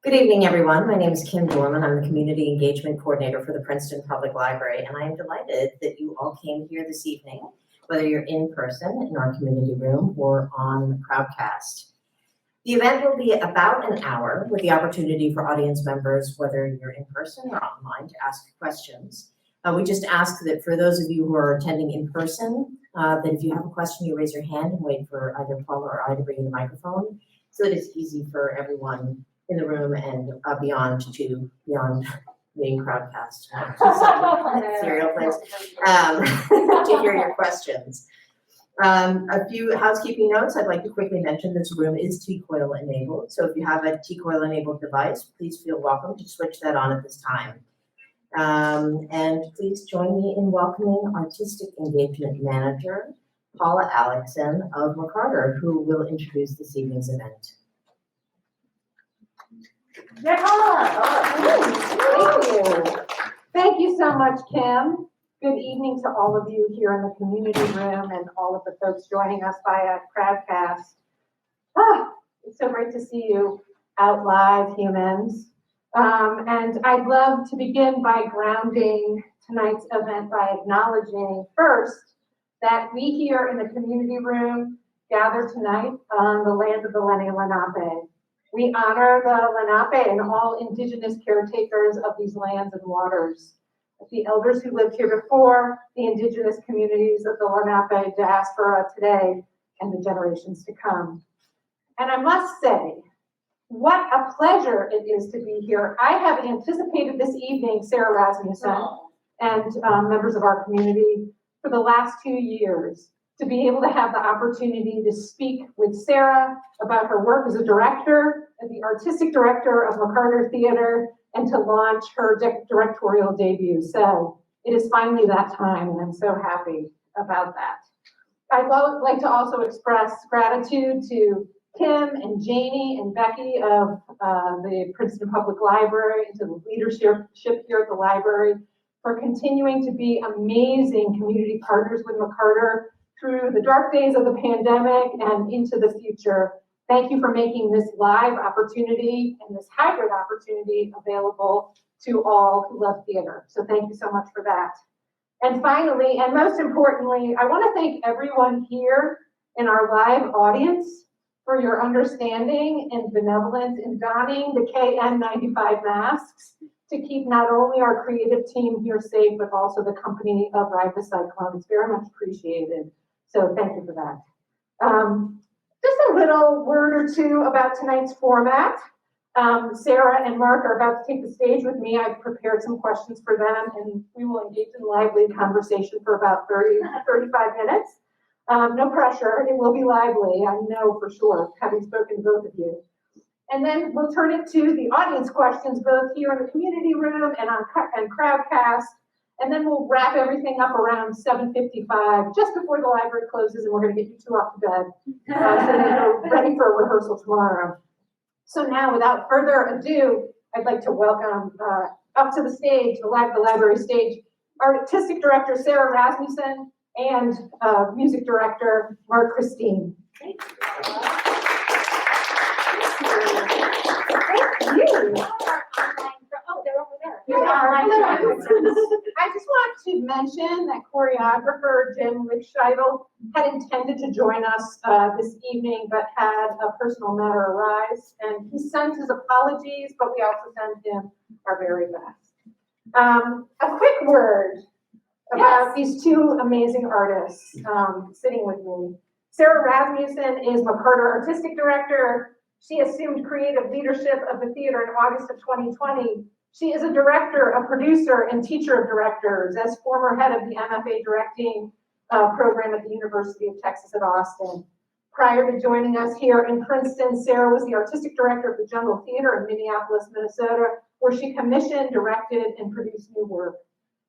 Good evening, everyone. My name is Kim Dorman. I'm the Community Engagement Coordinator for the Princeton Public Library, and I am delighted that you all came here this evening, whether you're in person in our community room or on Crowdcast. The event will be about an hour with the opportunity for audience members, whether you're in person or online, to ask questions. We just ask that for those of you who are attending in person, that if you have a question, you raise your hand and wait for either Paula or I to bring you the microphone so that it's easy for everyone in the room and beyond the Crowdcast serial place to hear your questions. A few housekeeping notes. I'd like to quickly mention this room is T-Coil enabled. So if you have a T-Coil enabled device, please feel welcome to switch that on at this time. And please join me in welcoming Artistic Engagement Manager, Paula Alekson of McCarter, who will introduce this evening's event. Thank you. Thank you so much, Kim. Good evening to all of you here in the community room and all of the folks joining us via Crowdcast. It's so great to see you out live, humans. And I'd love to begin by grounding tonight's event by acknowledging first that we here in the community room gather tonight on the land of the Lenni Lenape. We honor the Lenape and all indigenous caretakers of these lands and waters, the elders who lived here before, the indigenous communities of the Lenape diaspora today, and the generations to come. And I must say, what a pleasure it is to be here. I have anticipated this evening Sarah Rasmussen and members of our community for the last 2 years to be able to have the opportunity to speak with Sarah about her work as a director, as the artistic director of McCarter Theater, and to launch her directorial debut. So it is finally that time, and I'm so happy about that. I'd like to also express gratitude to Kim and Janie and Becky of the Princeton Public Library and to the leadership here at the library for continuing to be amazing community partners with McCarter through the dark days of the pandemic and into the future. Thank you for making this live opportunity and this hybrid opportunity available to all who love theater. So thank you so much for that. And finally, and most importantly, I want to thank everyone here in our live audience for your understanding and benevolence in donning the KN95 masks to keep not only our creative team here safe, but also the company of Ride the Cyclone. It's very much appreciated. So thank you for that. Just a little word or two about tonight's format. Sarah and Mark are about to take the stage with me. I've prepared some questions for them, and we will engage in lively conversation for about 30 to 35 minutes. No pressure, it will be lively, I know for sure, having spoken to both of you. And then we'll turn it to the audience questions, both here in the community room and on Crowdcast. And then we'll wrap everything up around 7:55, just before the library closes, and we're going to get you two off to bed so that you're ready for a rehearsal tomorrow. So now, without further ado, I'd like to welcome up to the stage, the library stage, our artistic director, Sarah Rasmussen, and music director, Mark Christine. Thank you. Oh, they're over there. I just want to mention that choreographer Jim Lichtscheidl had intended to join us this evening, but had a personal matter arise, and he sent his apologies, but we also send him our very best. A quick word about these two amazing artists sitting with me. Sarah Rasmussen is McCarter Artistic Director. She assumed creative leadership of the theater in August of 2020. She is a director, a producer, and teacher of directors, as former head of the MFA directing program at the University of Texas at Austin. Prior to joining us here in Princeton, Sarah was the artistic director of the Jungle Theater in Minneapolis, Minnesota, where she commissioned, directed, and produced new work.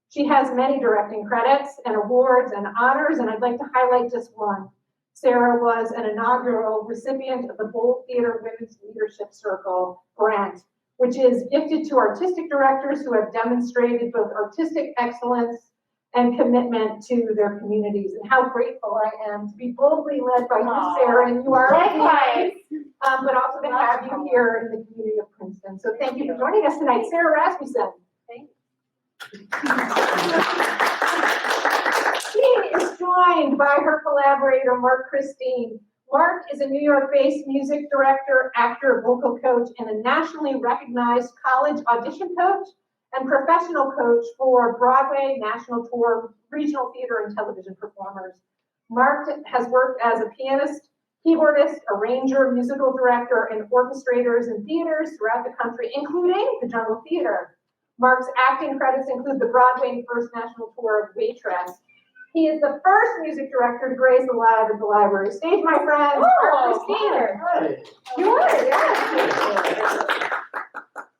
She has many directing credits and awards and honors, and I'd like to highlight just one. Sarah was an inaugural recipient of the Bold Theater Women's Leadership Circle grant, which is gifted to artistic directors who have demonstrated both artistic excellence and commitment to their communities, and how grateful I am to be boldly led by you, Sarah, and you are Likewise. but also to have you here in the community of Princeton. So thank you for joining us tonight, Sarah Rasmussen. Thank She is joined by her collaborator, Mark Christine. Mark is a New York-based music director, actor, vocal coach, and a nationally recognized college audition coach and professional coach for Broadway, national tour, regional theater, and television performers. Mark has worked as a pianist, keyboardist, arranger, musical director, and orchestrators in theaters throughout the country, including the Jungle Theater. Mark's acting credits include the Broadway First National Tour of Waitress. He is the first music director to grace the Live at the Library stage, my friends. Mark Christine. You are, yes.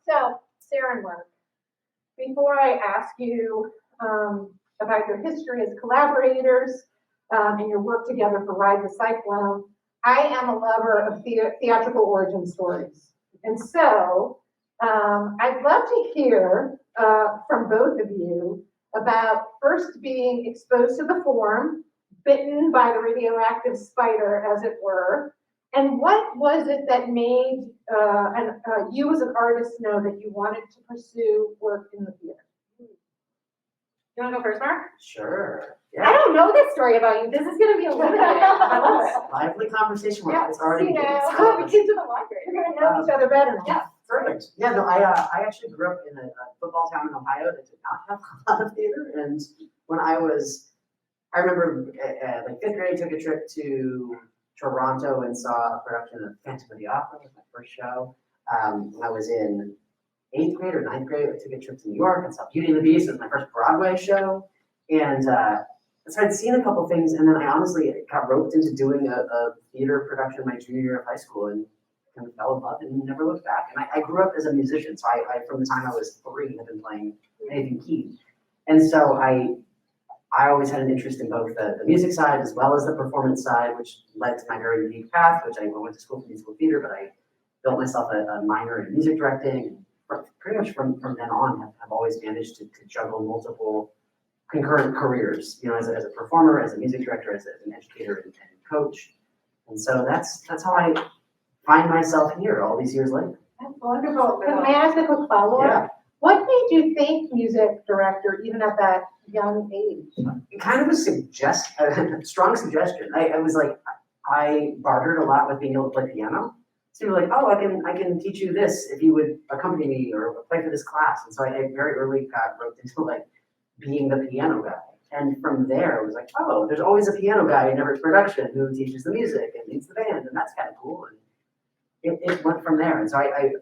So, Sarah and Mark, before I ask you about your history as collaborators and your work together for Ride the Cyclone, I am a lover of theatrical origin stories. And so, I'd love to hear from both of you about first being exposed to the form, bitten by the radioactive spider, as it were, and what was it that made you as an artist know that you wanted to pursue work in the theater? You want to go first, Mark? Sure. I Yeah. don't know this story about you. This is going to be a little bit. I love it. Lively conversation. Yeah, It's already you know. Oh, we came to the library. You're gonna know each other better now. Yeah. perfect. Yeah, no, I actually grew up in a football town in Ohio that did not have a lot of theater. And when I remember like fifth grade, took a trip to Toronto and saw a production of Phantom of the Opera. It was my first show. When I was in eighth grade or ninth grade, I took a trip to New York and saw Beauty and the Beast. It was my first Broadway show. And so I'd seen a couple things, and then I honestly got roped into doing a theater production my junior year of high school and kind of fell in love and never looked back. And I grew up as a musician, so I from the time I was 3 had been playing anything key. And so I always had an interest in both the music side as well as the performance side, which led to my very unique path, which I went to school for musical theater, but I built myself a minor in music directing. And pretty much from then on, have always managed to juggle multiple concurrent careers, you know, as a performer, as a music director, as an educator and coach. And so that's how I find myself here all these years later. That's wonderful. Can I ask a quick follow-up? Yeah. What made you think music director even at that young age? Kind of a strong suggestion. I was like, I bartered a lot with being able to play piano. So you were like, oh, I can teach you this if you would accompany me or play for this class. And so I very early got roped into like being the piano guy. And from there, it was like, oh, there's always a piano guy in every production who teaches the music and leads the band, and that's kind of cool. And it went from there. And so I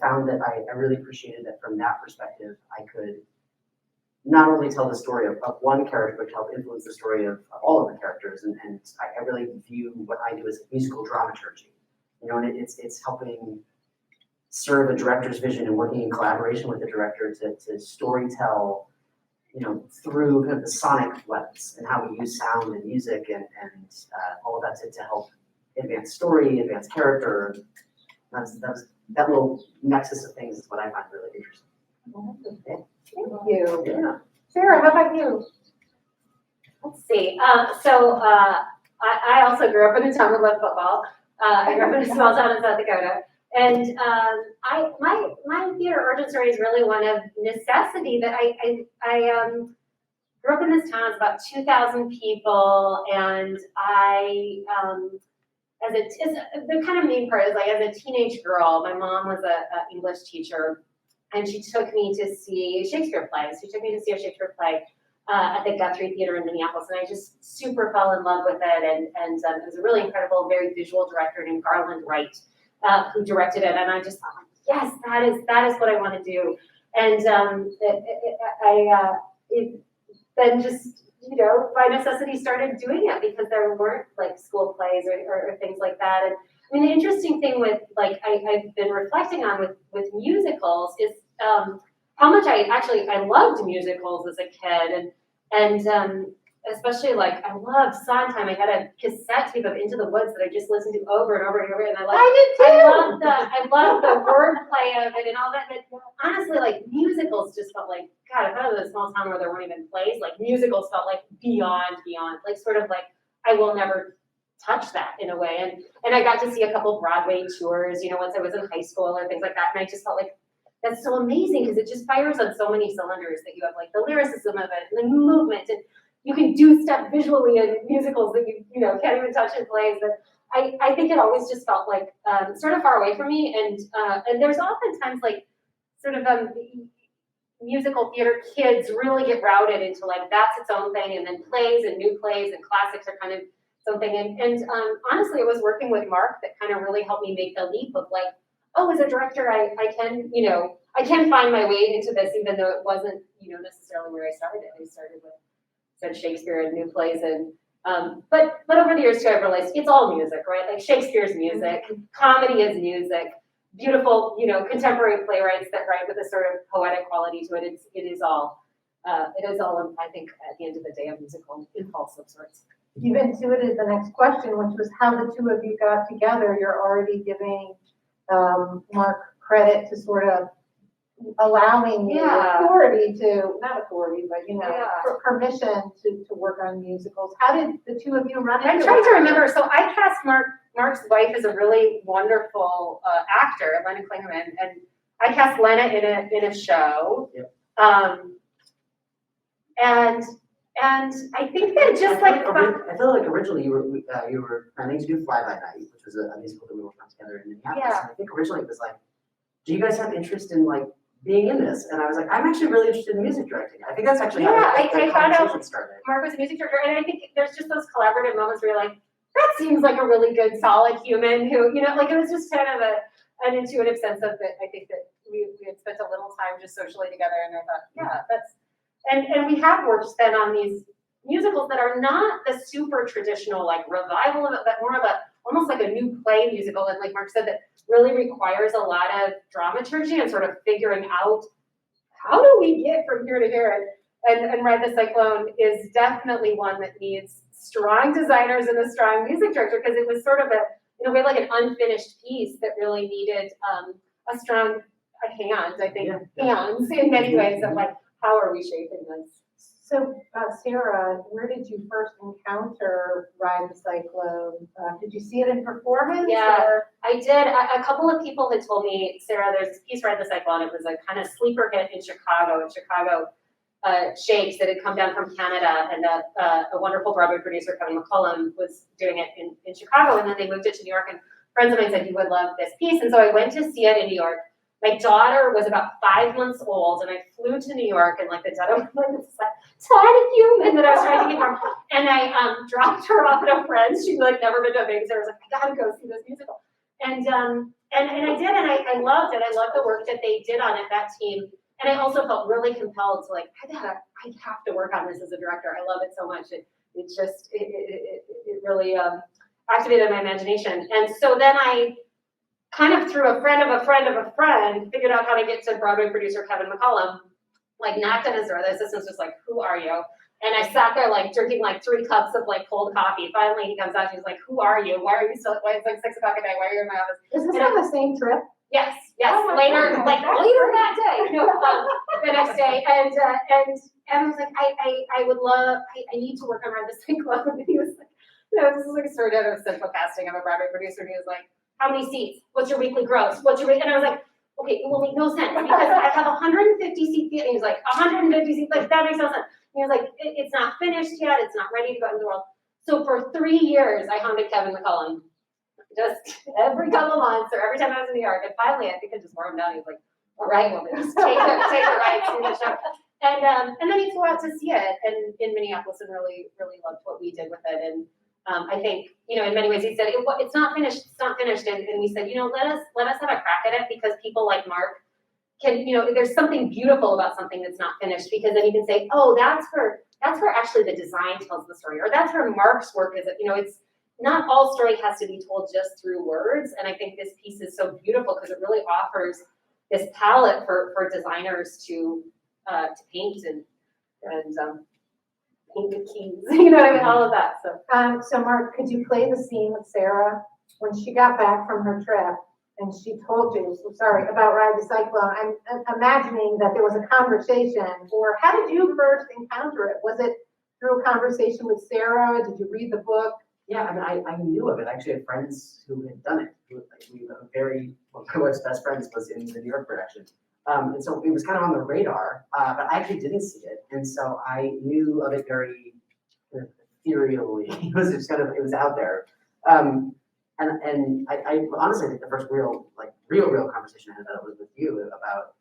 found that I really appreciated that from that perspective, I could not only tell the story of one character, but help influence the story of all of the characters. And I really view what I do as musical dramaturgy. You know, and it's helping serve a director's vision and working in collaboration with the director to storytell, you know, through kind of the sonic lens and how we use sound and music and all of that to help advance story, advance character. That little nexus of things is what I find really interesting. Thank you. Yeah. Sarah, how about you? Let's see. I also grew up in a town that loved football. I grew up in a small town in South Dakota. And my theater origin story is really one of necessity. That I grew up in this town. It's about 2,000 people, and the kind of main part is like as a teenage girl, my mom was a English teacher, and she took me to see Shakespeare plays. She took me to see a Shakespeare play at the Guthrie Theater in Minneapolis, and I just super fell in love with it. And it was a really incredible, very visual director named Garland Wright who directed it, and I just thought, yes, that is what I want to do. And then just, you know, by necessity started doing it because there weren't like school plays or things like that. And I mean, the interesting thing with like I've been reflecting on with musicals is how much I loved musicals as a kid, and especially like, I loved Sondheim. I had a cassette tape of Into the Woods that I just listened to over and over and over, and I love the wordplay of it and all that. But honestly, like musicals just felt like, God, if I was in a small town where there weren't even plays, like musicals felt like beyond, like sort of like, I will never touch that in a way. And I got to see a couple Broadway tours, once I was in high school or things like that. And I just felt like, that's so amazing because it just fires on so many cylinders that you have like the lyricism of it and the movement, and you can do stuff visually in musicals that you can't even touch in plays. But I think it always just felt like sort of far away from me. And there's oftentimes like sort of musical theater kids really get routed into like that's its own thing, and then plays and new plays and classics are kind of something. And honestly, it was working with Mark that kind of really helped me make the leap of like, oh, as a director, I can find my way into this, even though it wasn't necessarily where I started. I started with said Shakespeare and new plays, and but over the years too, I've realized it's all music, right? Like Shakespeare's music, comedy is music, beautiful, contemporary playwrights that write with a sort of poetic quality to it. It is all, I think, at the end of the day, a musical impulse of sorts. You've intuited the next question, which was how the two of you got together. You're already giving Mark credit to sort of allowing you authority to, not authority, but permission to work on musicals. How did the two of you run into I'm trying to remember. So I cast Mark's wife is a really wonderful actor, Lena Klingerman, and I cast Lena in a show. Yep. And I think that just I feel like originally you were planning to do Fly By Night, which was a musical that we worked on together in Minneapolis. Yeah. And I think originally it was like, do you guys have interest in like being in this? And I was like, I'm actually really interested in music directing. I think that's actually how the conversation started. Mark was a music director, and I think there's just those collaborative moments where you're like, that seems like a really good, solid human who, like it was just kind of an intuitive sense of it. I think that we had spent a little time just socially together, and I thought, yeah, that's. And we have worked then on these musicals that are not the super traditional like revival of it, but more of almost like a new play musical. And like Mark said, that really requires a lot of dramaturgy and sort of figuring out how do we get from here to here. And Ride the Cyclone is definitely one that needs strong designers and a strong music director, because it was sort of in a way like an unfinished piece that really needed a strong hands in many ways of like, how are we shaping this? So, Sarah, where did you first encounter Ride the Cyclone? Did you see it in performance? Yeah, or? I did. A couple of people had told me, Sarah, there's this piece, Ride the Cyclone. It was a kind of sleeper hit in Chicago. Shakes that had come down from Canada, and a wonderful Broadway producer, Kevin McCollum, was doing it in Chicago, and then they moved it to New York, and friends of mine said, you would love this piece. And so I went to see it in New York. My daughter was about 5 months old, and I flew to New York, and like the dead of this like tiny human that I was trying to get from, and I dropped her off at a friend's. She'd like never been to a babysitter. I was like, I gotta go see this musical, and I did, and I loved it. I loved the work that they did on it, that team, and I also felt really compelled to like, I have to work on this as a director. I love it so much. It really activated my imagination, and so then I kind of through a friend of a friend of a friend, figured out how to get to Broadway producer Kevin McCollum, like knocked on his door. The assistant's just like, who are you? And I sat there like drinking like 3 cups of like cold coffee. Finally he comes out, he's like, who are you? Why it's like 6 o'clock at night? Why are you in my office? Is this on the same trip? Yes, Oh later God. later that day, the next day. And I was like, I need to work on Ride the Cyclone. And he was like, this is like sort of a simple casting of a Broadway producer. And he was like, how many seats? What's your weekly gross? And I was like, okay, it will make no sense because I have 150 seat theater. And he was like, 150 seats, like that makes no sense. And he was like, it's not finished yet. It's not ready to go into the world. So for 3 years, I hounded Kevin McCollum just every couple of months or every time I was in New York. And finally, I think I just wore him down. He was like, all right, well, just take the ride, see the show. And then he flew out to see it in Minneapolis and really, really loved what we did with it. And I think, in many ways he said, it's not finished, And we said, let us have a crack at it, because people like Mark can, there's something beautiful about something that's not finished, because then you can say, oh, that's where actually the design tells the story, or that's where Mark's work is. It's not all story has to be told just through words. And I think this piece is so beautiful because it really offers this palette for designers to paint and painted keys, you know what I mean, all of that, so. So Mark, could you play the scene with Sarah when she got back from her trip and she told you, sorry, about Ride the Cyclone? I'm imagining that there was a conversation, or how did you first encounter it? Was it through a conversation with Sarah? Did you read the book? Yeah, I mean, I knew of it. I actually had friends who had done it. One of my wife's best friends was in the New York production. And so it was kind of on the radar, but I actually didn't see it. And so I knew of it very kind of ethereally. It was just kind of, it was out there. And I honestly think the first real conversation I had that was with you about,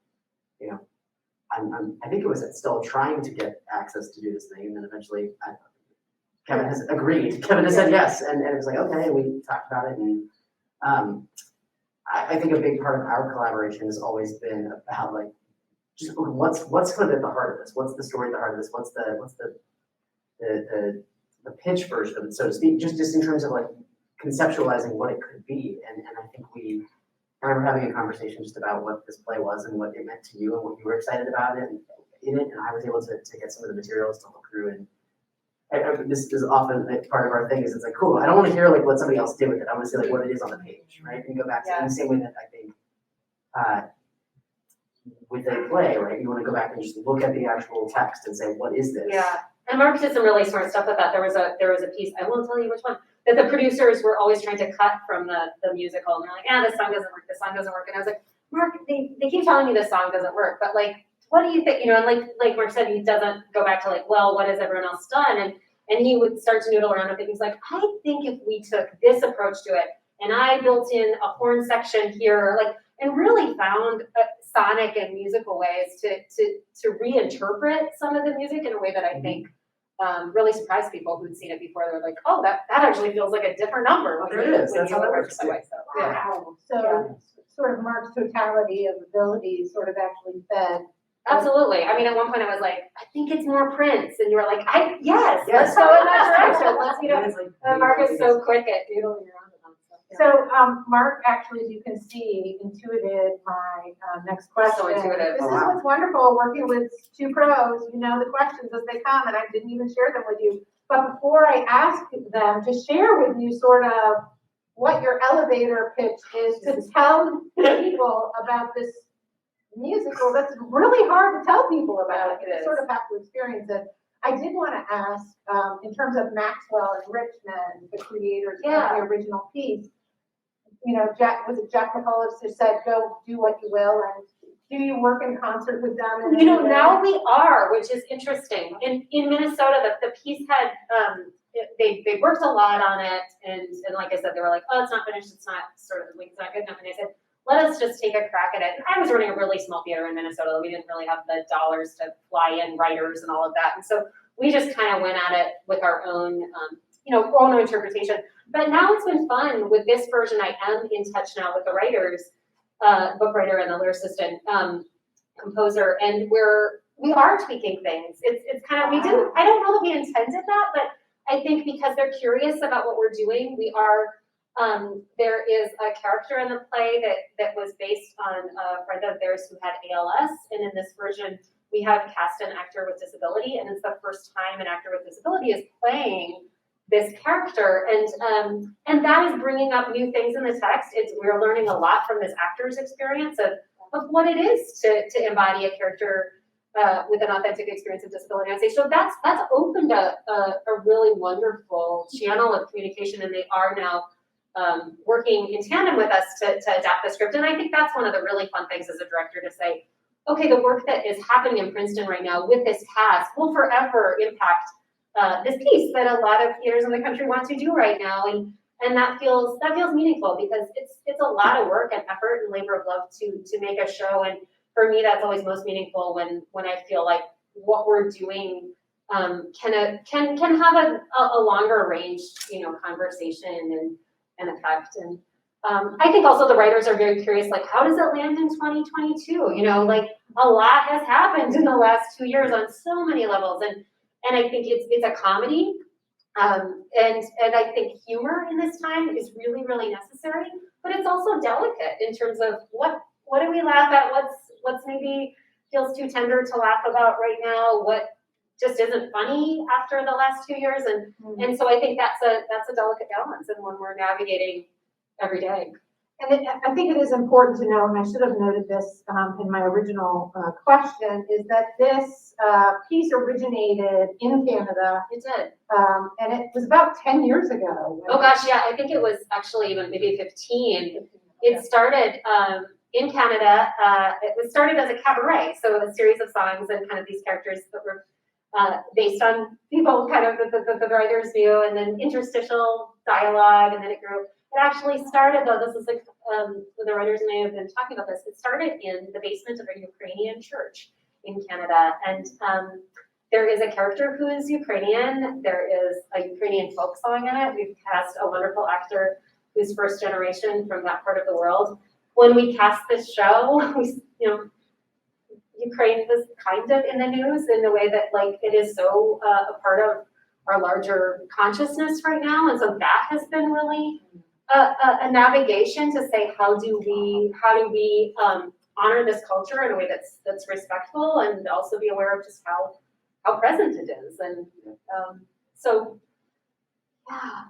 you know, I think it was still trying to get access to do this thing, and then eventually Kevin has agreed. Kevin has said yes, and it was like, okay, and we talked about it, and I think a big part of our collaboration has always been about like, just what's kind of at the heart of this? What's the story at the heart of this? What's the pitch version of it, so to speak? Just in terms of like conceptualizing what it could be, and I think I remember having a conversation just about what this play was and what it meant to you and what you were excited about it and in it, and I was able to get some of the materials to look through, and this is often part of our thing is it's like, cool, I don't want to hear like what somebody else did with it, I want to see like what it is on the page, right? And go back to in the same way that I think with a play, right, you want to go back and just look at the actual text and say, what is this? Yeah, and Mark did some really smart stuff with that. There was a piece, I won't tell you which one, that the producers were always trying to cut from the musical, and they're like, this song doesn't work, this song doesn't work, and I was like, Mark, they keep telling me this song doesn't work, but like, what do you think, you know, and like Mark said, he doesn't go back to like, well, what has everyone else done, and he would start to noodle around with it. He's like, I think if we took this approach to it, and I built in a horn section here, like, and really found sonic and musical ways to reinterpret some of the music in a way that I think really surprised people who'd seen it before. They're like, oh, that actually feels like a different number. There it is. That's how that works. That way, so, yeah. Wow. So sort of Mark's totality of abilities sort of actually fed. Absolutely. I mean, at one point I was like, I think it's more Prince, and you were like, yes, let's go in that direction. Let's, you know, Mark is so quick at doodling around with them. So Mark actually, as you can see, intuited my next question. So intuitive. This is what's wonderful working with two pros. You know the questions as they come, and I didn't even share them with you. But before I ask them to share with you sort of what your elevator pitch is to tell people about this musical that's really hard to tell people about. You sort of have to experience it. I did want to ask, in terms of Maxwell and Richmond, the creators of the original piece, you know, Jack McCullough just said, go do what you will, and do you work in concert with them? You know, now we are, which is interesting. In Minnesota, the piece had, they worked a lot on it, and like I said, they were like, oh, it's not finished, it's not good enough, and I said, let us just take a crack at it. And I was running a really small theater in Minnesota. We didn't really have the dollars to fly in writers and all of that. And so we just kind of went at it with our own, own interpretation. But now it's been fun with this version. I am in touch now with the writers, book writer and the lyricist and composer, and we are tweaking things. It's kind of, I don't know that we intended that, but I think because they're curious about what we're doing, we are. There is a character in the play that was based on a friend of theirs who had ALS, and in this version, we have cast an actor with disability, and it's the first time an actor with disability is playing this character, and that is bringing up new things in the text. We're learning a lot from this actor's experience of what it is to embody a character with an authentic experience of disability. I'd say so. That's opened a really wonderful channel of communication, and they are now working in tandem with us to adapt the script. And I think that's one of the really fun things as a director to say, okay, the work that is happening in Princeton right now with this cast will forever impact this piece that a lot of theaters in the country want to do right now. And that feels meaningful because it's a lot of work and effort and labor of love to make a show. And for me, that's always most meaningful when I feel like what we're doing can have a longer range, conversation and effect. And I think also the writers are very curious, like, how does it land in 2022? Like a lot has happened in the last 2 years on so many levels. And I think it's a comedy. And I think humor in this time is really, really necessary, but it's also delicate in terms of what do we laugh at? What's maybe feels too tender to laugh about right now? What just isn't funny after the last 2 years. And so I think that's a delicate balance and one we're navigating every day. And I think it is important to know, and I should have noted this in my original question, is that this piece originated in Canada. It did. And it was about 10 years ago. Oh gosh, yeah, I think it was actually even maybe 15. It started in Canada. It was started as a cabaret, so a series of songs and kind of these characters that were based on people kind of the writers knew, and then interstitial dialogue, and then it grew. It actually started, though, this is like, the writers may have been talking about this, it started in the basement of a Ukrainian church in Canada. And there is a character who is Ukrainian. There is a Ukrainian folk song in it. We've cast a wonderful actor who's first generation from that part of the world. When we cast this show, Ukraine was kind of in the news in the way that, like, it is so a part of our larger consciousness right now. And so that has been really a navigation to say, how do we honor this culture in a way that's respectful, and also be aware of just how present it is. And so, yeah.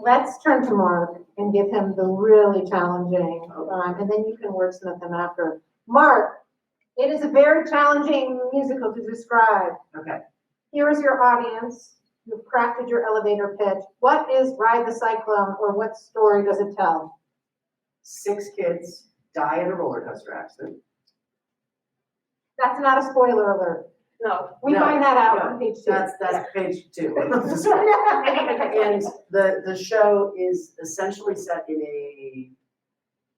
Let's turn to Mark and give him the really challenging, and then you can wordsmith them after. Mark, it is a very challenging musical to describe. Okay. Here is your audience. You've crafted your elevator pitch. What is Ride the Cyclone, or what story does it tell? 6 kids die in a roller coaster accident. That's not a spoiler alert. No. We No, find that out no, on page 2. That's page 2. And the show is essentially set in a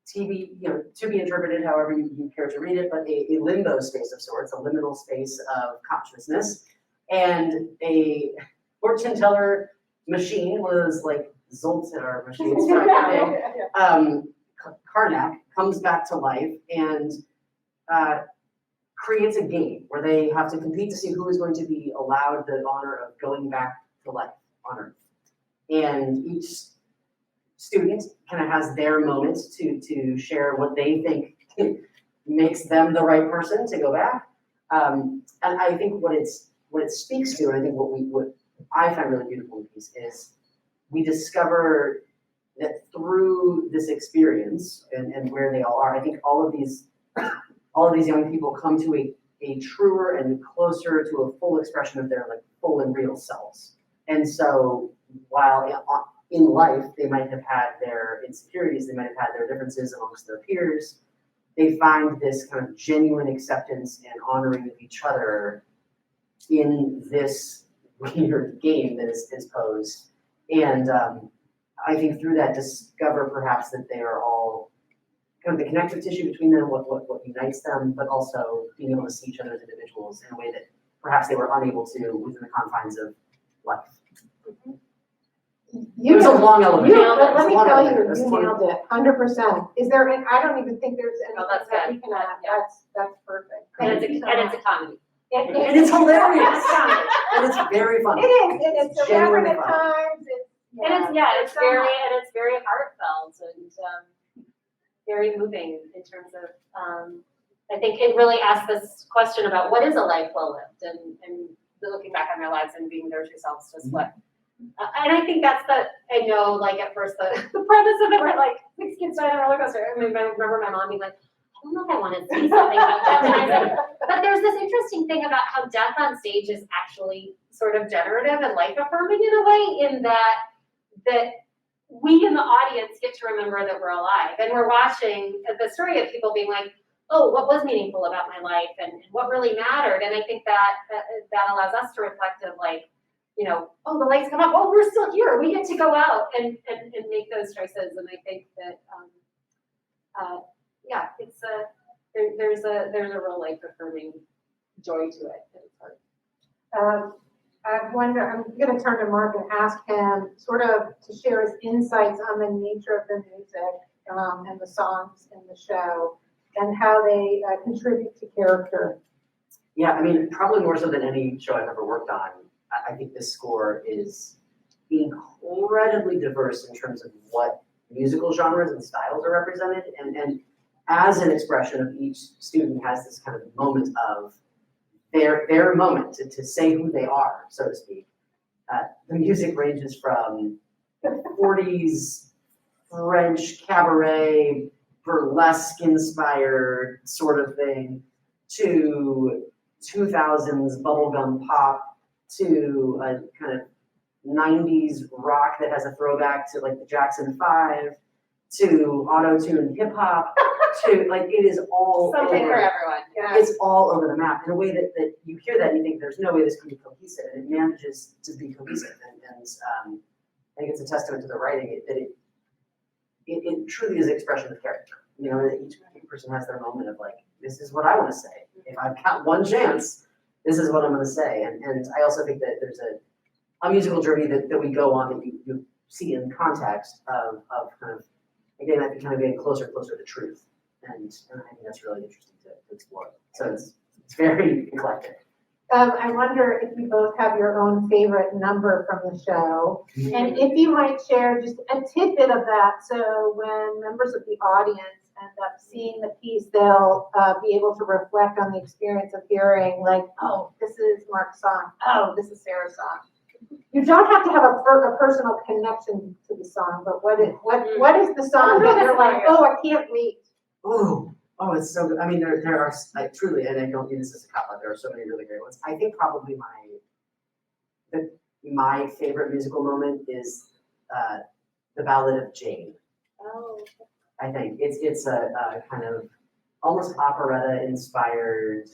TV, to be interpreted however you care to read it, but a limbo space of sorts, a liminal space of consciousness, and a fortune teller machine, one of those like Zoltar machines, Karnak, comes back to life and creates a game where they have to compete to see who is going to be allowed the honor of going back to life on Earth. And each student kind of has their moment to share what they think makes them the right person to go back. And I think what it speaks to, and I think what I find really beautiful in the piece is we discover that through this experience and where they all are, I think all of these young people come to a truer and closer to a full expression of their like full and real selves. And so while in life they might have had their insecurities, they might have had their differences amongst their peers, they find this kind of genuine acceptance and honoring of each other in this weird game that is posed. And I think through that discover perhaps that they are all kind of the connective tissue between them, what unites them, but also being able to see each other as individuals in a way that perhaps they were unable to within the confines of life. It was a long elevator. Let me tell you, you nailed it, 100%. Is there, I don't even think there's anything that's that good. we can add. That's perfect. And Thank you so it's a much. comedy. And it's hilarious. And it's very funny. It is, and it's irreverent genuinely at funny. times. It's very heartfelt and very moving in terms of, I think it really asks this question about what is a life well lived, and looking back on their lives and being their true selves, just what. And I think that's I know, like at first the premise of it, where like 6 kids died on a roller coaster. I mean, I remember my mom being like, I don't know if I want to see something about death. And I said, but there's this interesting thing about how death on stage is actually sort of generative and life affirming in a way, in that we in the audience get to remember that we're alive, and we're watching the story of people being like, oh, what was meaningful about my life and what really mattered. And I think that allows us to reflect of like, oh, the lights come up, oh, we're still here. We get to go out and make those choices. And I think that, it's there's a real life affirming joy to it. That it's hard. I wonder, I'm going to turn to Mark and ask him sort of to share his insights on the nature of the music and the songs in the show and how they contribute to character. Yeah, I mean, probably more so than any show I've ever worked on, I think this score is incredibly diverse in terms of what musical genres and styles are represented. And as an expression of each student has this kind of moment of their moment to say who they are, so to speak. The music ranges from 40s French cabaret, burlesque inspired sort of thing, to 2000s bubblegum pop, to a kind of 90s rock that has a throwback to like the Jackson 5, to auto-tune hip hop, to like it is all Something over. for everyone. It's all over the map in a way that you hear that and you think there's no way this can be cohesive, and it manages to be cohesive. And I think it's a testament to the writing that it truly is an expression of character. You know, that each person has their moment of like, this is what I want to say. If I've got one chance, this is what I'm going to say. And I also think that there's a musical journey that we go on that you see in context of kind of, again, I think kind of getting closer and closer to truth. And I think that's really interesting to explore. So it's very eclectic. I wonder if you both have your own favorite number from the show, and if you might share just a tidbit of that, so when members of the audience end up seeing the piece, they'll be able to reflect on the experience of hearing, like, oh, this is Mark's song, oh, this is Sarah's song. You don't have to have a personal connection to the song, but what is the song that you're like, oh, I can't wait? Oh, it's so good. I mean, there are like truly, and I don't mean this as a cop out. There are so many really great ones. I think probably my favorite musical moment is the Ballad of Jane. Oh. I think it's a kind of almost operetta inspired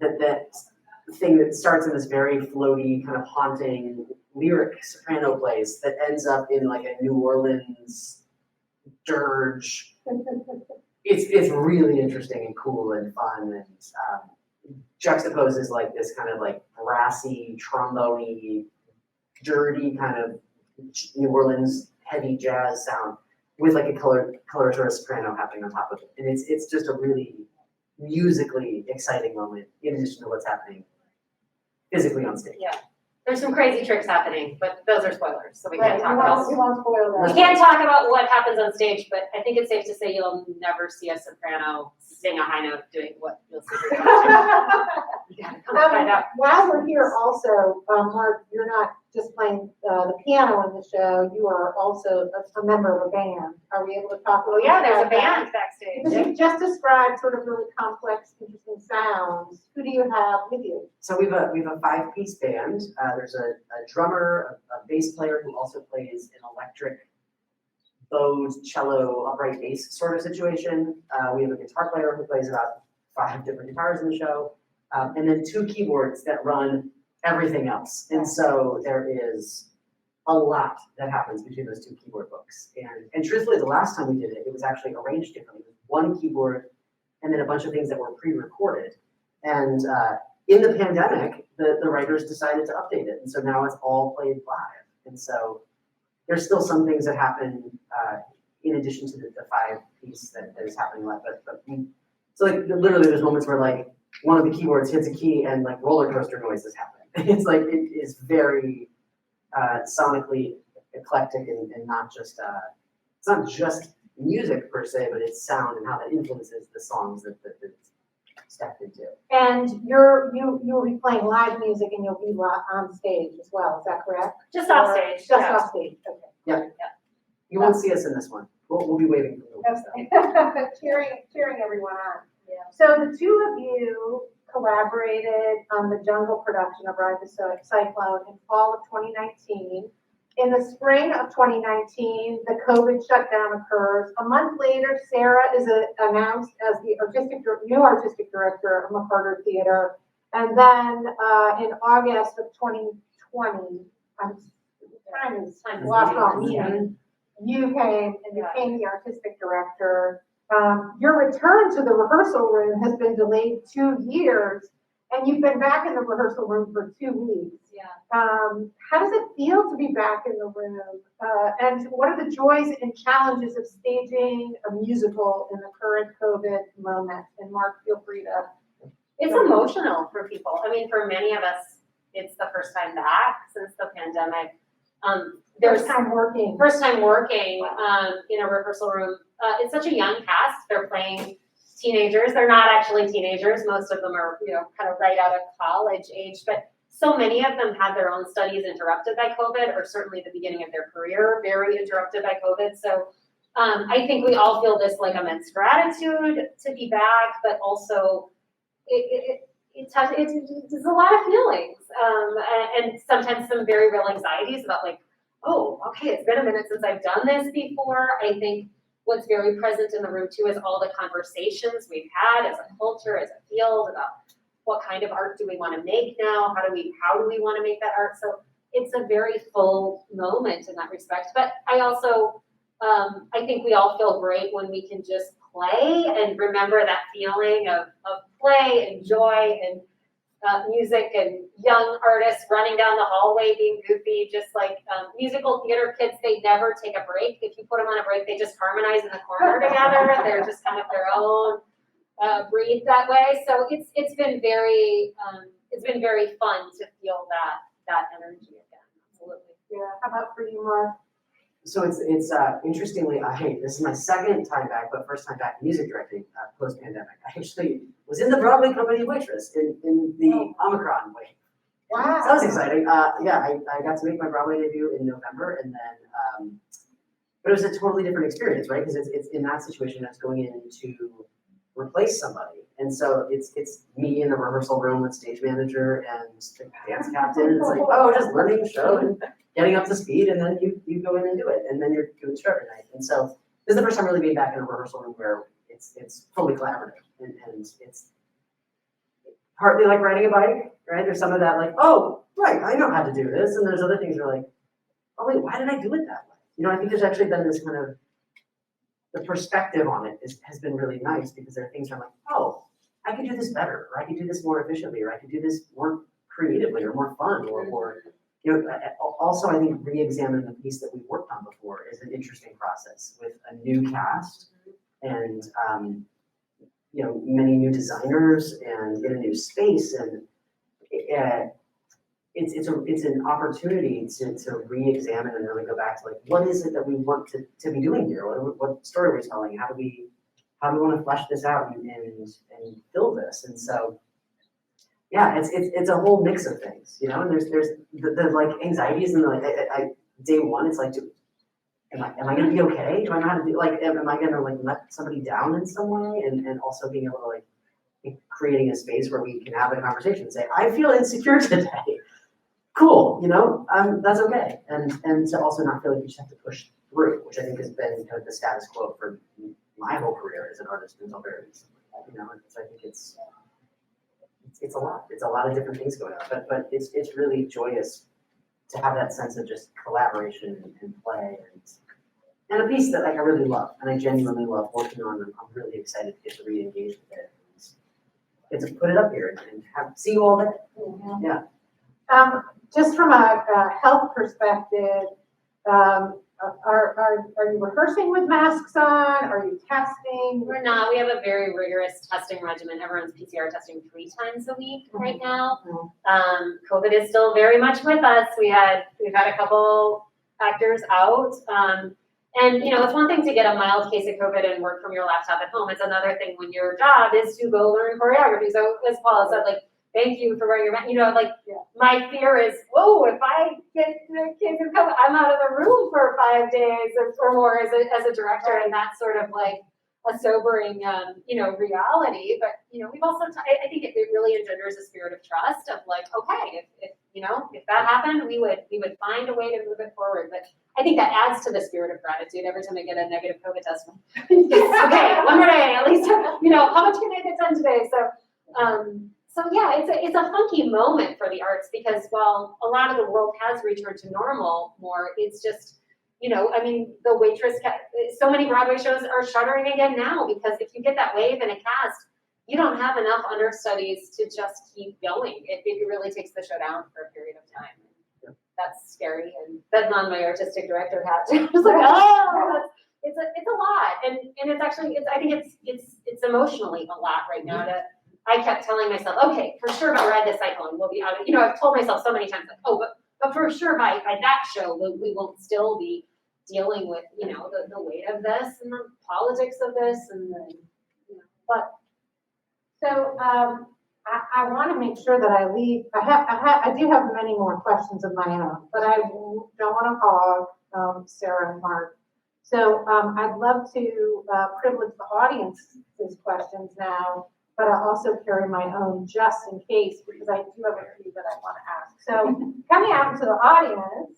that thing that starts in this very floaty, kind of haunting lyric soprano place that ends up in like a New Orleans dirge. It's really interesting and cool and fun, and juxtaposes like this kind of like brassy, trombone-y, dirty kind of New Orleans heavy jazz sound with like a coloratura soprano happening on top of it. And it's just a really musically exciting moment in addition to what's happening physically on stage. Yeah. There's some crazy tricks happening, but those are spoilers, so we Right, can't talk about we won't spoil We that. can't talk about what happens on stage, but I think it's safe to say you'll never see a soprano sing a high note doing what you'll see. You gotta come find out. While we're here also, Mark, you're not just playing the piano in the show, you are also a member of a band. Are we able to talk a Well, little yeah, bit there's a about that? band backstage. Because you just described sort of really complex, interesting sounds. Who do you have with you? So we have a 5-piece band. There's a drummer, a bass player who also plays an electric bowed cello upright bass sort of situation. We have a guitar player who plays about 5 different guitars in the show, and then 2 keyboards that run everything else. And so there is a lot that happens between those 2 keyboard books. And truthfully, the last time we did it, it was actually arranged differently. It was 1 keyboard and then a bunch of things that were pre-recorded. And in the pandemic, the writers decided to update it. And so now it's all played live. And so there's still some things that happen in addition to the 5-piece that is happening live. So like literally there's moments where like one of the keyboards hits a key and like roller coaster noises happen. It's like, it is very sonically eclectic and not just, it's not just music per se, but it's sound and how that influences the songs that it's stepped into. And you'll be playing live music and you'll be on stage as well, is that correct? Just off stage. Just yeah. off stage, okay. You won't see us in this one. We'll be waiting for you. cheering everyone on. Yeah. So the two of you collaborated on the jungle production of Ride the Cyclone in fall of 2019. In the spring of 2019, the COVID shutdown occurs. A month later, Sarah is announced as the new artistic director of McCarter Theater. And then in August of 2020, time is lost on me. You came and became the artistic director. Your return to the rehearsal room has been delayed 2 years, and you've been back in the rehearsal room for 2 weeks. Yeah. How does it feel to be back in the room? And what are the joys and challenges of staging a musical in the current COVID moment? And Mark, feel free to. It's emotional for people. I mean, for many of us, it's the first time back since the pandemic. First time working in a rehearsal room. It's such a young cast. They're playing teenagers. They're not actually teenagers. Most of them are, kind of right out of college age, but so many of them had their own studies interrupted by COVID, or certainly the beginning of their career very interrupted by COVID. So I think we all feel this like immense gratitude to be back, but also it's a lot of feelings, and sometimes some very real anxieties about like, oh, okay, it's been a minute since I've done this before. I think what's very present in the room too is all the conversations we've had as a culture, as a field, about what kind of art do we want to make now? How do we want to make that art? So it's a very full moment in that respect. But I also, I think we all feel great when we can just play and remember that feeling of play and joy and music and young artists running down the hallway being goofy, just like musical theater kids. They never take a break. If you put them on a break, they just harmonize in the corner together. They're just kind of their own breed that way. So it's been very fun to feel that energy again. Absolutely. Yeah, how about for you, Mark? So it's interestingly, this is my second time back, but first time back music directing post-pandemic. I actually was in the Broadway company Waitress in the Omicron wave. Wow. So that was exciting. I got to make my Broadway debut in November, and then, but it was a totally different experience, right? Because it's in that situation, I was going in to replace somebody. And so it's me in a rehearsal room with stage manager and the dance captain. It's like, oh, just learning the show and getting up to speed, and then you go in and do it, and then you're doing show every night. And so this is the first time really being back in a rehearsal room where it's fully collaborative, and it's partly like riding a bike, right? There's some of that like, oh, right, I know how to do this, and there's other things you're like, oh wait, why did I do it that way? I think there's actually been this kind of, the perspective on it has been really nice, because there are things where I'm like, oh, I could do this better, or I could do this more efficiently, or I could do this more creatively or more fun, or also I think re-examining the piece that we've worked on before is an interesting process with a new cast and many new designers and in a new space, and it's an opportunity to re-examine and really go back to like, what is it that we want to be doing here? What story we're telling? How do we want to flesh this out and fill this? And so, yeah, it's a whole mix of things, and there's the like anxieties and the day one, it's like, am I gonna be okay? Do I know how to do, like, am I gonna like let somebody down in some way? And also being able to like creating a space where we can have a conversation and say, I feel insecure today. Cool, that's okay. And to also not feel like you just have to push through, which I think has been kind of the status quo for my whole career as an artist until very recently. So I think it's a lot. It's a lot of different things going on, but it's really joyous to have that sense of just collaboration and play and a piece that like I really love and I genuinely love working on. I'm really excited to get to re-engage with it. Get to put it up here and see you all there. Yeah. Just from a health perspective, are you rehearsing with masks on? Are you testing? We're not. We have a very rigorous testing regimen. Everyone's PCR testing 3 times a week right now. COVID is still very much with us. We've had a couple actors out. And it's one thing to get a mild case of COVID and work from your laptop at home. It's another thing when your job is to go learn choreography. So as Paula said, like, thank you for wearing your mask. My fear is, if I get the case of COVID, I'm out of the room for 5 days or more as a director, and that's sort of like a sobering, reality. But we've also, I think it really engenders a spirit of trust of like, okay, if that happened, we would find a way to move it forward. But I think that adds to the spirit of gratitude every time I get a negative COVID test. Okay, one more day, at least, how much can I get done today? So yeah, it's a funky moment for the arts, because while a lot of the world has returned to normal more, it's just, the Waitress, so many Broadway shows are shuttering again now, because if you get that wave in a cast, you don't have enough understudies to just keep going. It really takes the show down for a period of time. Yeah. That's scary, and that's on my artistic director hat. It's like, it's a lot, and it's actually, I think it's emotionally a lot right now. I kept telling myself, okay, for sure by Ride the Cyclone we'll be out of, I've told myself so many times, like, but for sure by that show we will still be dealing with, the weight of this and the politics of this and the, But, so, I want to make sure that I leave, I do have many more questions of my own, but I don't want to hog, Sarah and Mark. So, I'd love to, privilege the audience's questions now, but I also carry my own just in case, because I do have a few that I want to ask. So, coming out into the audience,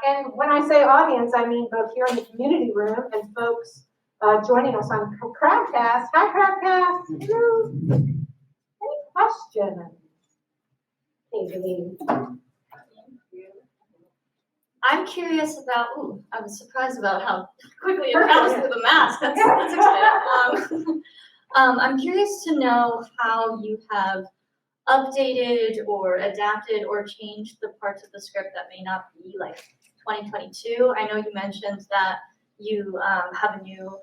and when I say audience, I mean both here in the community room and folks joining us on Crowdcast. Hi, Crowdcast. Hello. Any questions? I'm curious about, I was surprised about how quickly it passed through the mask. That's exciting. I'm curious to know how you have updated or adapted or changed the parts of the script that may not be like 2022. I know you mentioned that you have a new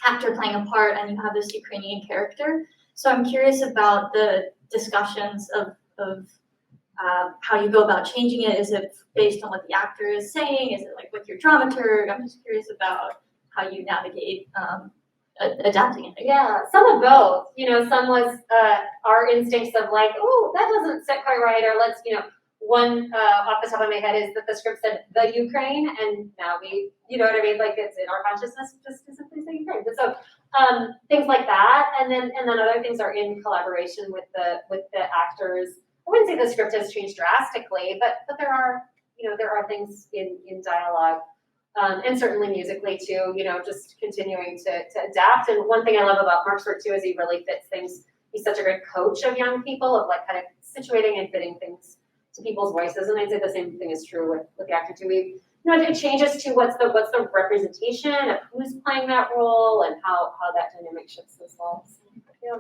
actor playing a part and you have this Ukrainian character. So I'm curious about the discussions of how you go about changing it. Is it based on what the actor is saying? Is it like with your dramaturg? I'm just curious about how you navigate adapting it. Yeah, some of both. You know, some was our instincts of like, oh, that doesn't sit quite right, or let's, you know, one off the top of my head is that the script said the Ukraine, and now we, you know what I mean, like it's in our consciousness just to simply say Ukraine. But so things like that, and then other things are in collaboration with the actors. I wouldn't say the script has changed drastically, but there are, you know, there are things in dialogue. And certainly musically too, you know, just continuing to adapt. And one thing I love about Mark's work too is he really fits things. He's such a great coach of young people, of like kind of situating and fitting things to people's voices. And I'd say the same thing is true with the actor too. We, you know, it changes to what's the representation of who's playing that role and how that dynamic shifts as well. So, yeah.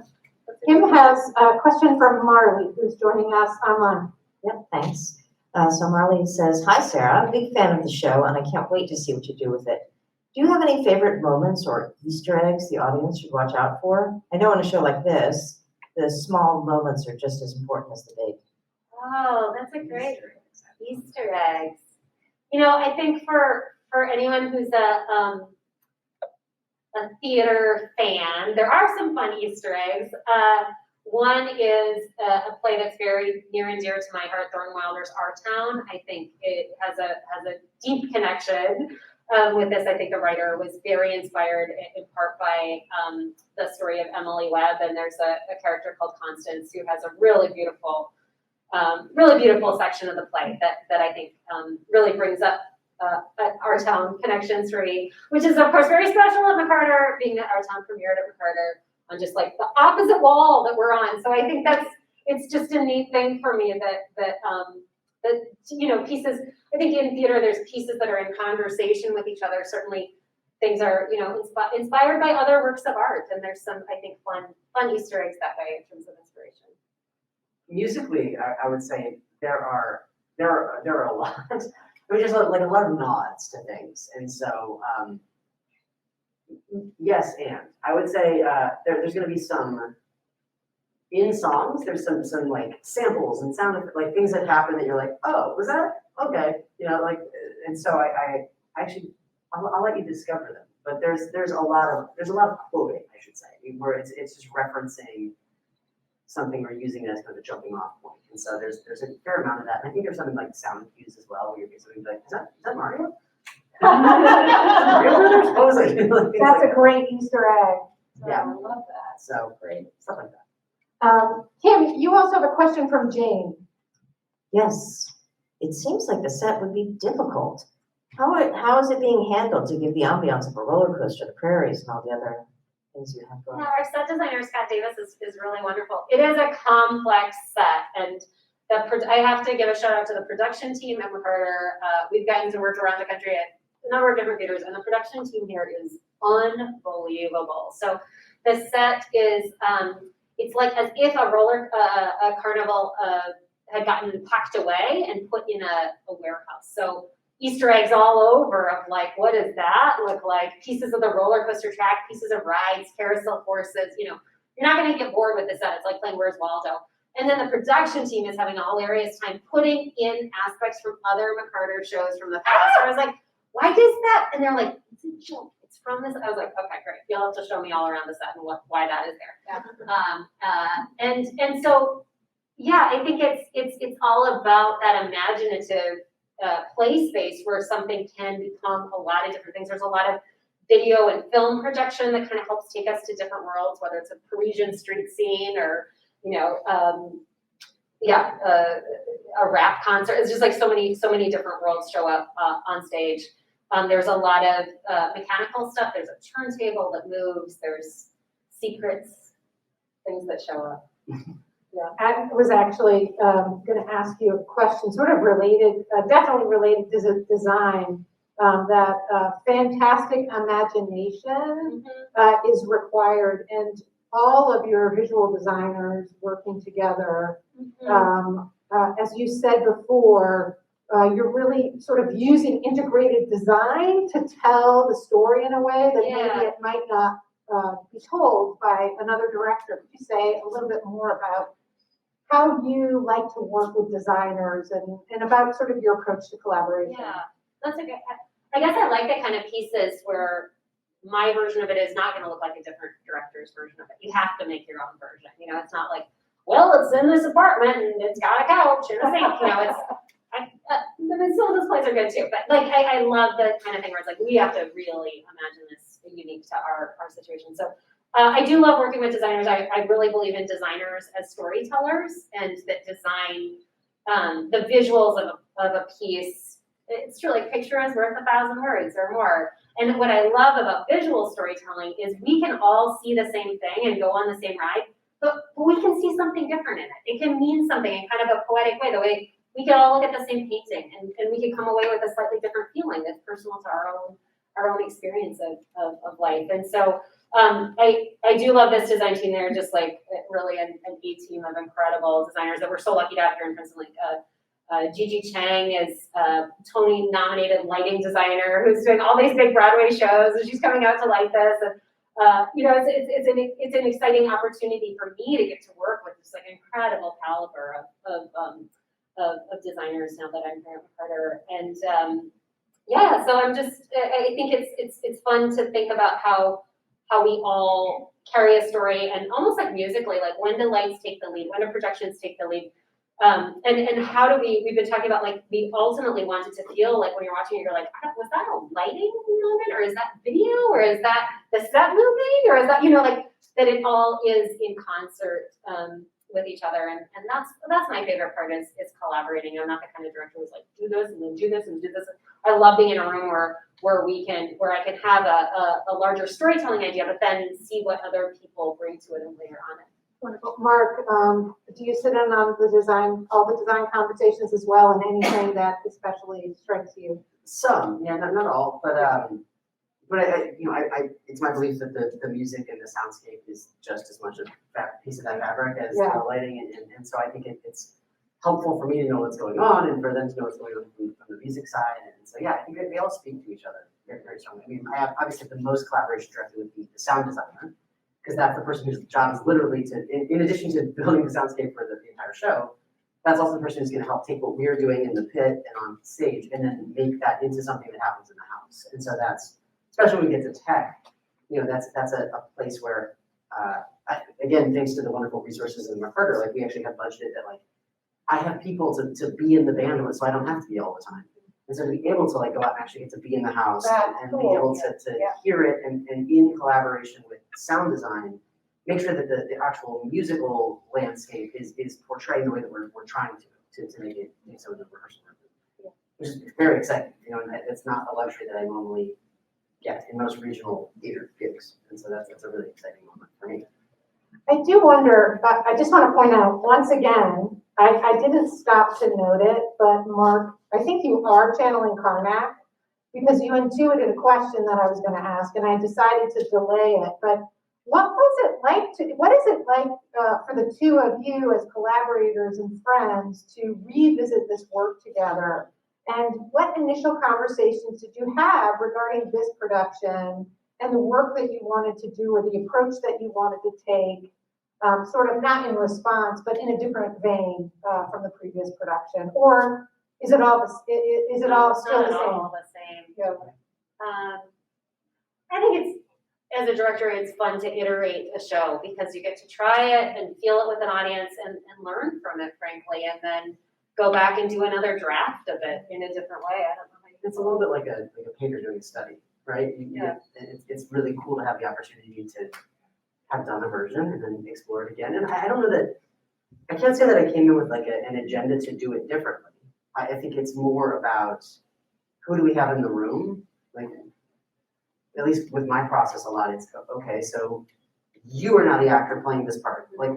Kim has a question from Marley, who's joining us online. Yep, thanks. So Marley says, hi, Sarah, big fan of the show, and I can't wait to see what you do with it. Do you have any favorite moments or Easter eggs the audience should watch out for? I know in a show like this, the small moments are just as important as the big. Oh, that's a great Easter eggs. You know, I think for anyone who's a theater fan, there are some fun Easter eggs. One is a play that's very near and dear to my heart, Thornton Wilder's Our Town. I think it has a deep connection with this. I think the writer was very inspired in part by the story of Emily Webb, and there's a character called Constance who has a really beautiful section of the play that I think really brings up Our Town connections for me, which is of course very special at McCarter, being that Our Town premiered at McCarter on just like the opposite wall that we're on. So I think it's just a neat thing for me that you know, pieces, I think in theater there's pieces that are in conversation with each other. Certainly things are, you know, inspired by other works of art, and there's some, I think, fun Easter eggs that way in terms of inspiration. Musically, I would say there are a lot. I mean, just like a lot of nods to things, and so yes, and I would say there's going to be some in songs. There's some like samples and sound like things that happen that you're like, oh, was that okay? You know, like, and so I actually I'll let you discover them. But there's a lot of quoting, I should say, where it's just referencing something or using it as kind of a jumping off point. And so there's a fair amount of that. And I think there's something like sound cues as well, where you're basically like, is that Mario? Mario Brothers? What was it? That's a great Easter egg. Yeah. I love that. So great stuff like that. Kim, you also have a question from Jane. Yes, it seems like the set would be difficult. How is it being handled to give the ambiance of a roller coaster, the prairies, and all the other things you have going Yeah, on? our set designer, Scott Davis, is really wonderful. It is a complex set, and I have to give a shout out to the production team at McCarter. We've gotten to work around the country at a number of different theaters, and the production team here is unbelievable. So the set is, it's like as if a carnival had gotten packed away and put in a warehouse. So Easter eggs all over of like, what does that look like? Pieces of the roller coaster track, pieces of rides, carousel horses, you know, you're not going to get bored with this set. It's like playing Where's Waldo? And then the production team is having a hilarious time putting in aspects from other McCarter shows from the past. So I was like, why does that? And they're like, it's a joke. it's from this. I was like, okay, great. You'll have to show me all around the set and why that is there. And so, yeah, I think it's all about that imaginative play space where something can become a lot of different things. There's a lot of video and film projection that kind of helps take us to different worlds, whether it's a Parisian street scene or, a rap concert. It's just like so many different worlds show up on stage. There's a lot of mechanical stuff. There's a turntable that moves. There's secrets, things that show up. Yeah, I was actually going to ask you a question, sort of related, definitely related to design. That fantastic imagination is required, and all of your visual designers working together. As you said before, you're really sort of using integrated design to tell the story in a way that maybe it might not be told by another director. Could you say a little bit more about how you like to work with designers and about sort of your approach to collaboration? Yeah, that's a good. I guess I like the kind of pieces where my version of it is not going to look like a different director's version of it. You have to make your own version. It's not like, well, it's in this apartment and it's got a couch and a sink. Some of those plays are good too. But like, I love the kind of thing where it's like we have to really imagine this unique to our situation. So I do love working with designers. I really believe in designers as storytellers, and that design the visuals of a piece. It's true, like picture is worth 1,000 words or more. And what I love about visual storytelling is we can all see the same thing and go on the same ride, but we can see something different in it. It can mean something in kind of a poetic way, the way we can all look at the same painting and we can come away with a slightly different feeling that's personal to our own experience of life. And so I do love this design team. They're just like really an A team of incredible designers that we're so lucky to have here in Princeton. Like Gigi Chang is a Tony-nominated lighting designer who's doing all these big Broadway shows, and she's coming out to light this. And it's an exciting opportunity for me to get to work with this like incredible caliber of designers now that I'm here at McCarter. And so I think it's fun to think about how we all carry a story, and almost like musically, like when do lights take the lead, when do projections take the lead. And how do we've been talking about like we ultimately wanted to feel like when you're watching it, you're like, was that a lighting moment, or is that video, or is that the set moving, or is that, like that it all is in concert with each other. And that's my favorite part is collaborating. I'm not the kind of director who's like, do this and then do this and do this. I love being in a room where I can have a larger storytelling idea, but then see what other people bring to it and layer on it. Wonderful. Mark, do you sit in on all the design conversations as well, and anything that especially strikes you? Some, yeah, not all, but it's my belief that the music and the soundscape is just as much a piece of that fabric as the lighting, and so I think it's helpful for me to know what's going on, and for them to know what's going on from the music side, and so I think they all speak to each other very, very strongly. I mean, I have obviously the most collaboration directly with the sound designer, because that's the person whose job is literally to, in addition to building the soundscape for the entire show, that's also the person who's going to help take what we're doing in the pit and on stage and then make that into something that happens in the house. And so that's, especially when we get to tech, that's a place where, again, thanks to the wonderful resources in McCarter, like we actually have budgeted that, like, I have people to be in the bandwidth, so I don't have to be all the time. And so to be able to like go out and actually get to be in the house and be able to hear it and in collaboration with sound design, make sure that the actual musical landscape is portrayed the way that we're trying to make it do so in the rehearsal room. Which is very exciting, and it's not a luxury that I normally get in most regional theater gigs. And so that's a really exciting moment for me. I do wonder, I just want to point out once again, I didn't stop to note it, but Mark, I think you are channeling Karnak, because you intuited a question that I was going to ask, and I decided to delay it. But what is it like for the two of you as collaborators and friends to revisit this work together? And what initial conversations did you have regarding this production and the work that you wanted to do, or the approach that you wanted to take, sort of not in response, but in a different vein from the previous production? Or is it all still the same? All the same. Yeah. I think it's, as a director, it's fun to iterate a show because you get to try it and feel it with an audience and learn from it, frankly, and then go back and do another draft of it in a different way. I don't know how you. It's a little bit like a painter doing a study, right? Yeah. It's really cool to have the opportunity to have done a version and then explore it again. And I don't know that, I can't say that I came in with like an agenda to do it differently. I think it's more about who do we have in the room? Like, at least with my process a lot, it's okay, so you are now the actor playing this part. Like,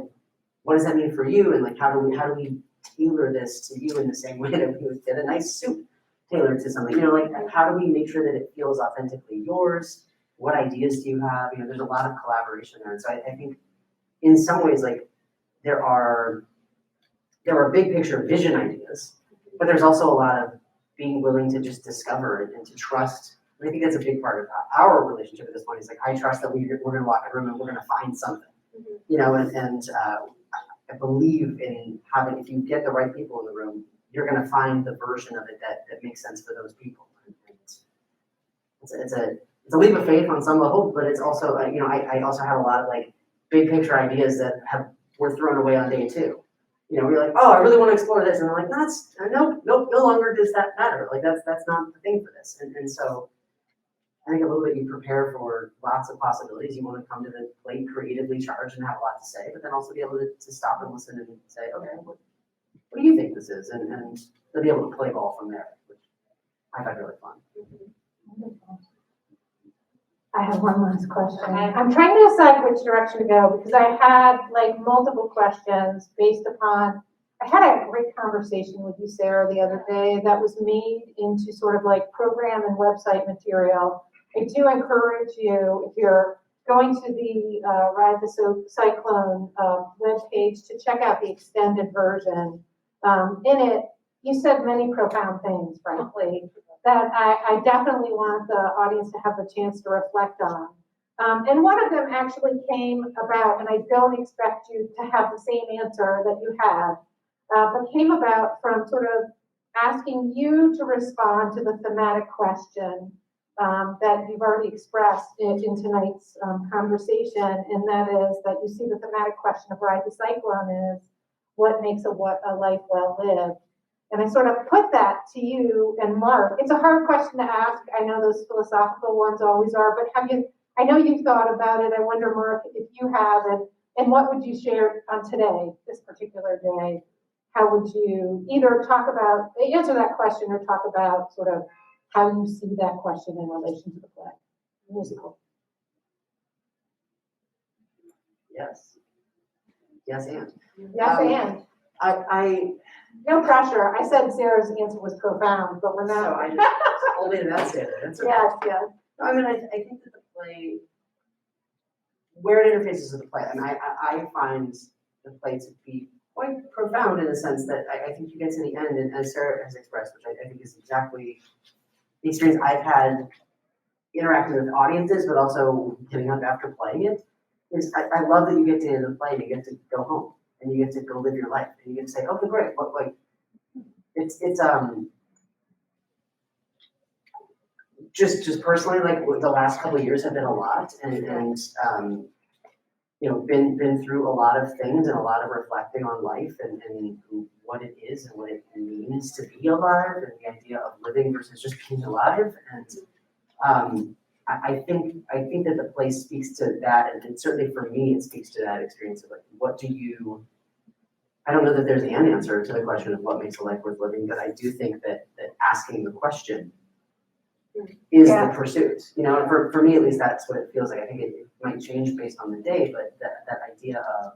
what does that mean for you? And like, how do we tailor this to you in the same way that we would get a nice suit tailored to something? You know, like, how do we make sure that it feels authentically yours? What ideas do you have? You know, there's a lot of collaboration there. And so I think in some ways, like, there are big picture vision ideas, but there's also a lot of being willing to just discover it and to trust. And I think that's a big part of our relationship at this point. Is like, I trust that we're going to walk in a room and we're going to find something, you know, and I believe in having, if you get the right people in the room, you're going to find the version of it that makes sense for those people. And it's a leap of faith on some level, but it's also, you know, I also have a lot of like big picture ideas that were thrown away on day two. You know, we're like, oh, I really want to explore this, and I'm like, nope, no longer does that matter. Like that's not the thing for this. And so I think a little bit you prepare for lots of possibilities. You want to come to the plate creatively charged and have a lot to say, but then also be able to stop and listen and say, okay, what do you think this is? And to be able to play ball from there, which I find really fun. I have one last question. I'm trying to decide which direction to go because I had like multiple questions based upon, I had a great conversation with you, Sarah, the other day that was made into sort of like program and website material. I do encourage you, if you're going to the Ride the Cyclone webpage, to check out the extended version. In it, you said many profound things, frankly, that I definitely want the audience to have the chance to reflect on. And one of them actually came about, and I don't expect you to have the same answer that you had, but came about from sort of asking you to respond to the thematic question that you've already expressed in tonight's conversation, and that is that you see the thematic question of Ride the Cyclone is, what makes a life well lived? And I sort of put that to you and Mark. It's a hard question to ask. I know those philosophical ones always are, but I know you've thought about it. I wonder, Mark, if you have, and what would you share on today, this particular day? How would you either answer that question or talk about sort of how you see that question in relation to the play, musical? Yes, and. Yes, and. I No pressure. I said Sarah's answer was profound, but we're so not. I just only to that standard. That's okay. Yes. I mean, I think that the play, where it interfaces with the play, and I find the play to be quite profound in the sense that I think you get to the end, and as Sarah has expressed, which I think is exactly the experience I've had interacting with audiences, but also getting up after playing it, is I love that you get to the end of the play and you get to go home. And you get to go live your life, and you get to say, "Okay, great." But like, it's just personally, like the last couple of years have been a lot, and you know, been through a lot of things and a lot of reflecting on life and what it is and what it means to be alive and the idea of living versus just being alive. And I think that the play speaks to that, and certainly for me, it speaks to that experience of like, what do you? I don't know that there's an answer to the question of what makes a life worth living, but I do think that asking the question is the pursuit. You know, and for me at least, that's what it feels like. I think it might change based on the day, but that idea of,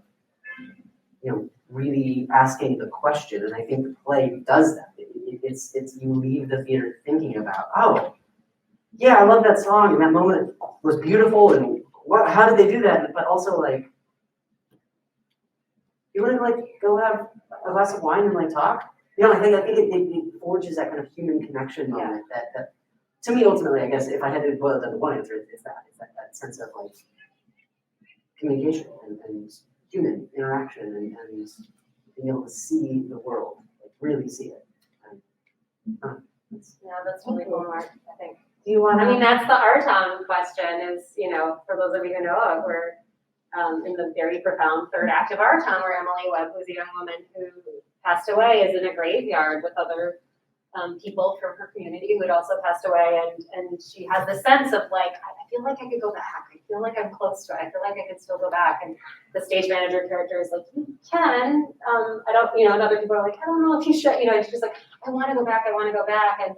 you know, really asking the question, and I think the play does that. It's you leave the theater thinking about, oh, yeah, I love that song, and that moment was beautiful, and how did they do that? But also like, you want to like go have a glass of wine and like talk? You know, I think it forges that kind of human connection moment that to me ultimately, I guess, if I had to boil it down to one answer, it's that sense of like communication and human interaction and being able to see the world, like really see it. And, Yeah, that's really cool, Mark, I think. Do you want I to? mean, that's the our town question is, for those of you who know of, we're in the very profound third act of our town where Emily Webb, who's a young woman who passed away, is in a graveyard with other people from her community who had also passed away. And she has this sense of like, I feel like I could go back. I feel like I'm close to it. I feel like I could still go back. And the stage manager character is like, you can. I don't, and other people are like, I don't know if you should, and she's like, I want to go back. I want to go back. And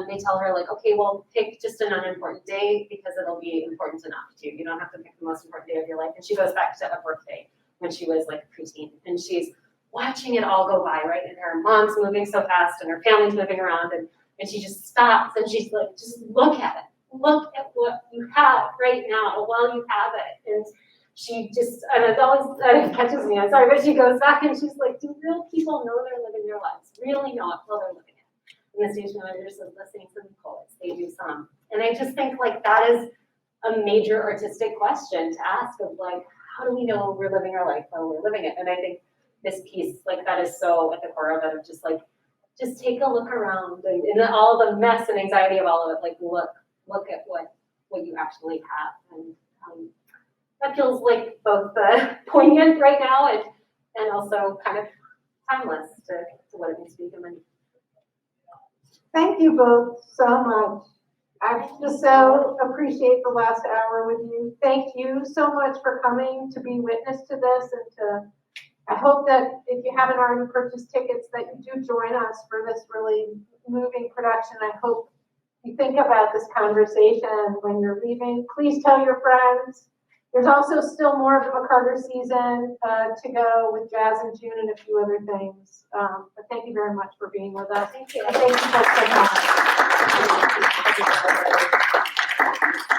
they tell her like, okay, well, pick just an unimportant day because it'll be important enough to. You don't have to pick the most important day of your life. And she goes back to a birthday when she was like preteen, and she's watching it all go by, right? And her mom's moving so fast, and her family's moving around, and she just stops, and she's like, just look at it. Look at what you have right now while you have it. And she just, and it catches me. I'm sorry, but she goes back and she's like, do real people know they're living their lives? Really know it while they're living it? And the stage manager says, listening to the poets, they do some. And I just think like that is a major artistic question to ask of like, how do we know we're living our life while we're living it? And I think this piece, like that is so at the core of it, of just like, just take a look around and in all the mess and anxiety of all of it, like look at what you actually have. And that feels like both poignant right now and also kind of timeless to what it means to be human. Thank you both so much. I just so appreciate the last hour with you. Thank you so much for coming to be witness to this, and I hope that if you haven't already purchased tickets that you do join us for this really moving production. I hope you think about this conversation when you're leaving. Please tell your friends. There's also still more of the McCarter season to go with Jazz in June and a few other things. But thank you very much for being with us. Thank you. And thank you folks for coming.